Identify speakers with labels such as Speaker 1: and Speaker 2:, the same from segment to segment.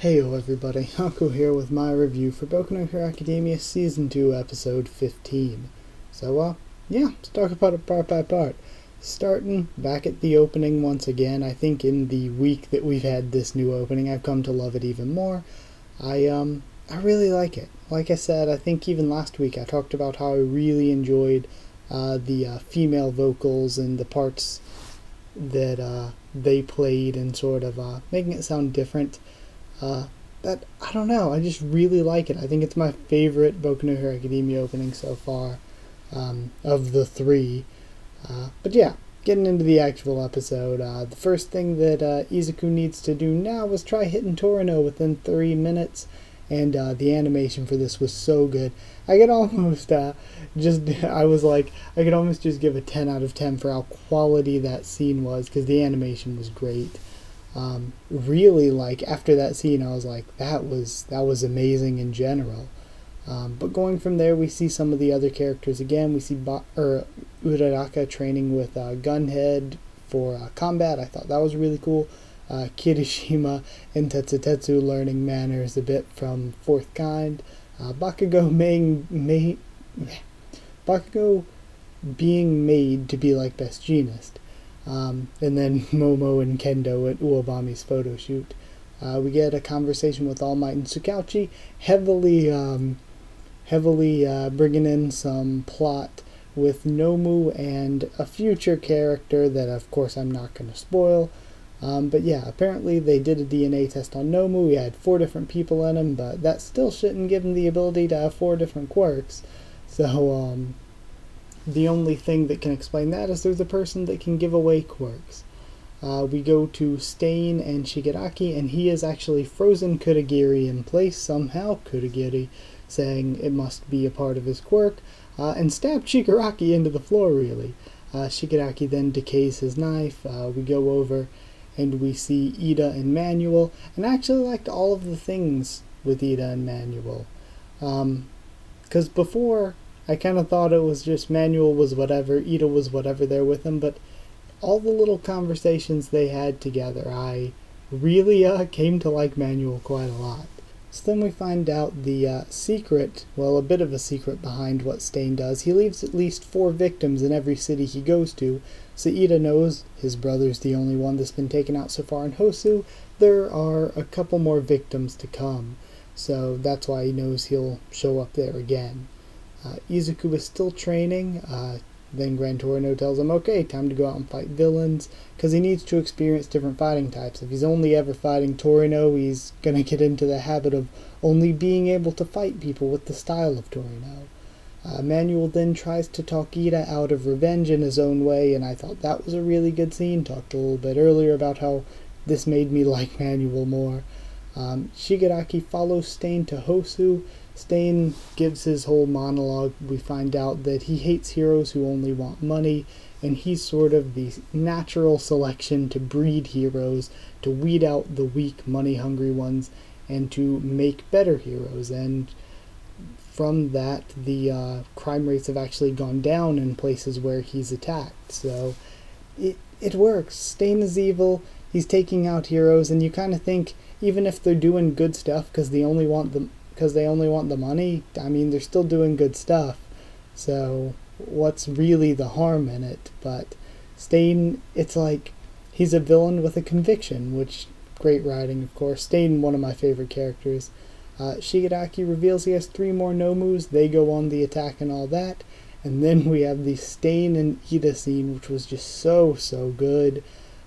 Speaker 1: Heyo everybody, Haku here with my review for Boku no Hero Academia Season 2, Episode 15. So, let's talk about it part by part. Starting back at the opening once again. I think in the week that we've had this new opening, I've come to love it even more. I really like it. Like I said, I think even last week I talked about how I really enjoyed the female vocals and the parts that they played and sort of making it sound different. That, I don't know, I just really like it. I think it's my favorite Boku no Hero Academia opening so far, of the three. But yeah, getting into the actual episode, the first thing that Izuku needs to do now is try hitting Torino within 3 minutes, and the animation for this was so good. I could almost I could almost just give a 10 out of 10 for how quality that scene was, because the animation was great. Really, like, after that scene, I was like, that was amazing in general. But going from there, we see some of the other characters again. We see Uraraka training with Gunhead for combat. I thought that was really cool. Kirishima and Tetsutetsu learning manners a bit from Fourth Kind. Bakugo being made to be like Best Jeanist. And then Momo and Kendo at Uobami's photo shoot. We get a conversation with All Might and Tsukauchi, heavily bringing in some plot with Nomu and a future character that, of course, I'm not going to spoil. But yeah, apparently they did a DNA test on Nomu. He had 4 different people in him, but that still shouldn't give him the ability to have 4 different quirks. So, the only thing that can explain that is there's a person that can give away quirks. We go to Stain and Shigaraki, and he is actually frozen Kurogiri in place somehow, Kurogiri saying it must be a part of his quirk, and stabbed Shigaraki into the floor, really. Shigaraki then decays his knife. We go over and we see Ida and Manuel, and I actually liked all of the things with Ida and Manuel. Because before, I kind of thought it was just Manuel was whatever, Ida was whatever there with him, but all the little conversations they had together, I really came to like Manuel quite a lot. So then we find out the secret, well, a bit of a secret behind what Stain does. He leaves at least 4 victims in every city he goes to, so Ida knows his brother's the only one that's been taken out so far in Hosu. There are a couple more victims to come, so that's why he knows he'll show up there again. Izuku is still training. Then Gran Torino tells him, okay, time to go out and fight villains, because he needs to experience different fighting types. If he's only ever fighting Torino, he's going to get into the habit of only being able to fight people with the style of Torino. Manuel then tries to talk Ida out of revenge in his own way, and I thought that was a really good scene. Talked a little bit earlier about how this made me like Manuel more. Shigaraki follows Stain to Hosu. Stain gives his whole monologue. We find out that he hates heroes who only want money, and he's sort of the natural selection to breed heroes, to weed out the weak, money-hungry ones, and to make better heroes. And from that, the crime rates have actually gone down in places where he's attacked. So it works. Stain is evil. He's taking out heroes, and you kind of think, even if they're doing good stuff because they only want the money, I mean, they're still doing good stuff. So what's really the harm in it? But Stain, it's like he's a villain with a conviction, which, great writing, of course. Stain, one of my favorite characters. Shigaraki reveals he has 3 more Nomus. They go on the attack and all that. And then we have the Stain and Ida scene, which was just so good.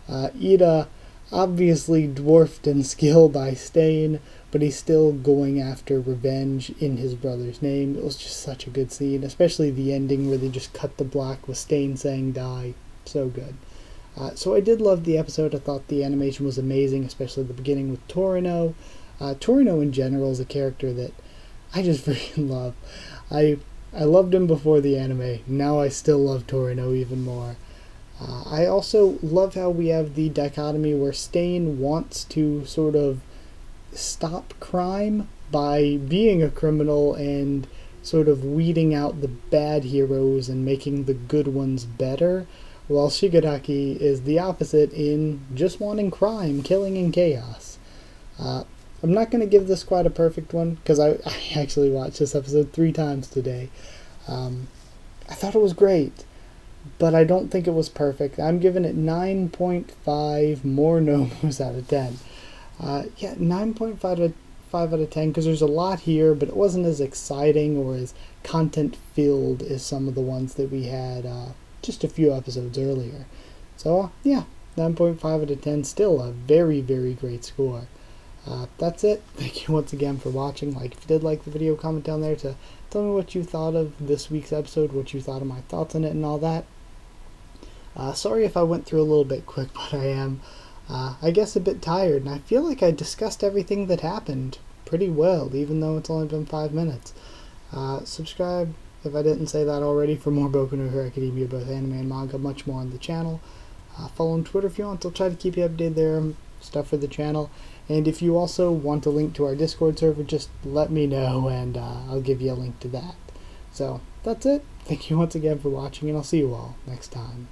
Speaker 1: Ida, obviously dwarfed in skill by Stain, but he's still going after revenge in his brother's name. It was just such a good scene, especially the ending where they just cut the black with Stain saying die. So good. So I did love the episode. I thought the animation was amazing, especially the beginning with Torino. Torino in general is a character that I just freaking love. I loved him before the anime. Now I still love Torino even more. I also love how we have the dichotomy where Stain wants to sort of stop crime by being a criminal and sort of weeding out the bad heroes and making the good ones better, while Shigaraki is the opposite in just wanting crime, killing, and chaos. I'm not going to give this quite a perfect one, because I actually watched this episode 3 times today. I thought it was great, but I don't think it was perfect. I'm giving it 9.5 more Nomus out of 10. 9.5 out of 10, because there's a lot here, but it wasn't as exciting or as content-filled as some of the ones that we had just a few episodes earlier. So, 9.5 out of 10, still a very, very great score. That's it. Thank you once again for watching. If you did like the video, comment down there to tell me what you thought of this week's episode, what you thought of my thoughts on it and all that. Sorry if I went through a little bit quick, but I am, I guess, a bit tired, and I feel like I discussed everything that happened pretty well, even though it's only been 5 minutes. Subscribe, if I didn't say that already, for more Boku no Hero Academia, both anime and manga, much more on the channel. Follow on Twitter if you want. I'll try to keep you updated there, stuff for the channel. And if you also want a link to our Discord server, just let me know, and I'll give you a link to that. So, that's it. Thank you once again for watching, and I'll see you all next time.